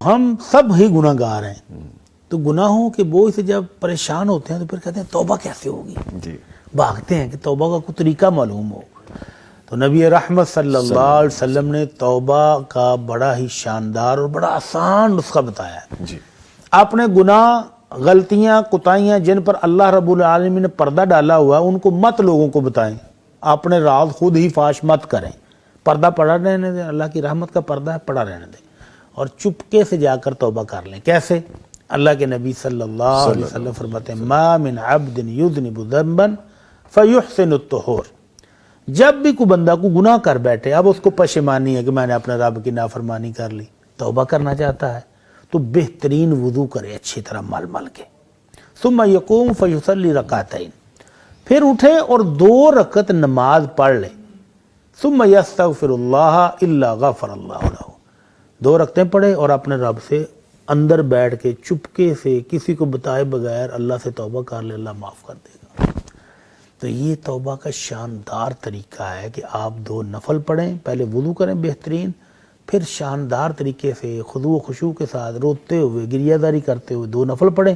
ہم سب ہی گناہ گار ہیں، تو گناہوں کے بوجھ سے جب پریشان ہوتے ہیں تو پھر کہتے ہیں توبہ کیسے ہوگی، جی بھاگتے ہیں کہ توبہ کا کوئی طریقہ معلوم ہو۔ تو نبی رحمت صلی اللہ علیہ وسلم نے توبہ کا بڑا ہی شاندار اور بڑا آسان نسخہ بتایا ہے۔ جی اپنے گناہ، غلطیاں، کوتاہیاں جن پر اللہ رب العالمین نے پردہ ڈالا ہوا ہے ان کو مت لوگوں کو بتائیں، اپنے راز خود ہی فاش مت کریں، پردہ پڑا رہنے دیں، اللہ کی رحمت کا پردہ ہے پڑا رہنے دیں، اور چپکے سے جا کر توبہ کر لیں۔ کیسے؟ اللہ کے نبی صلی اللہ علیہ وسلم فرماتے ہیں ما من عبد یذنب ذنبا فیحسن الطہور، جب بھی کوئی بندہ کو گناہ کر بیٹھے، اب اس کو پشیمانی ہے کہ میں نے اپنے رب کی نافرمانی کر لی، توبہ کرنا چاہتا ہے تو بہترین وضو کرے اچھی طرح مل مل کے، ثم یقوم فیصلی رکعتین، پھر اٹھے اور 2 رکعت نماز پڑھ لے، ثم یستغفر اللہ الا غفر اللہ لہ، 2 رکعتیں پڑھے اور اپنے رب سے اندر بیٹھ کے چپکے سے کسی کو بتائے بغیر اللہ سے توبہ کر لے، اللہ معاف کر دے گا۔ تو یہ توبہ کا شاندار طریقہ ہے کہ آپ 2 نفل پڑھیں، پہلے وضو کریں بہترین، پھر شاندار طریقے سے خضوع و خشوع کے ساتھ روتے ہوئے گریہ داری کرتے ہوئے 2 نفل پڑھیں،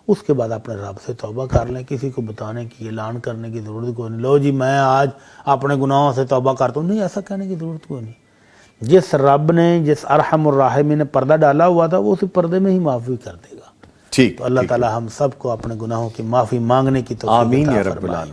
اس کے بعد اپنے رب سے توبہ کر لیں۔ کسی کو بتانے کی، اعلان کرنے کی ضرورت کوئی نہیں، لو جی میں آج اپنے گناہوں سے توبہ کرتا ہوں، نہیں، ایسا کہنے کی ضرورت کوئی نہیں۔ جس رب نے، جس ارحم الراحمین نے پردہ ڈالا ہوا تھا وہ اسی پردے میں ہی معافی کر دے گا۔ ٹھیک، تو اللہ تعالی ہم سب کو اپنے گناہوں کی معافی مانگنے کی توفیق آمین عطا یا رب فرمائے۔ العالمین۔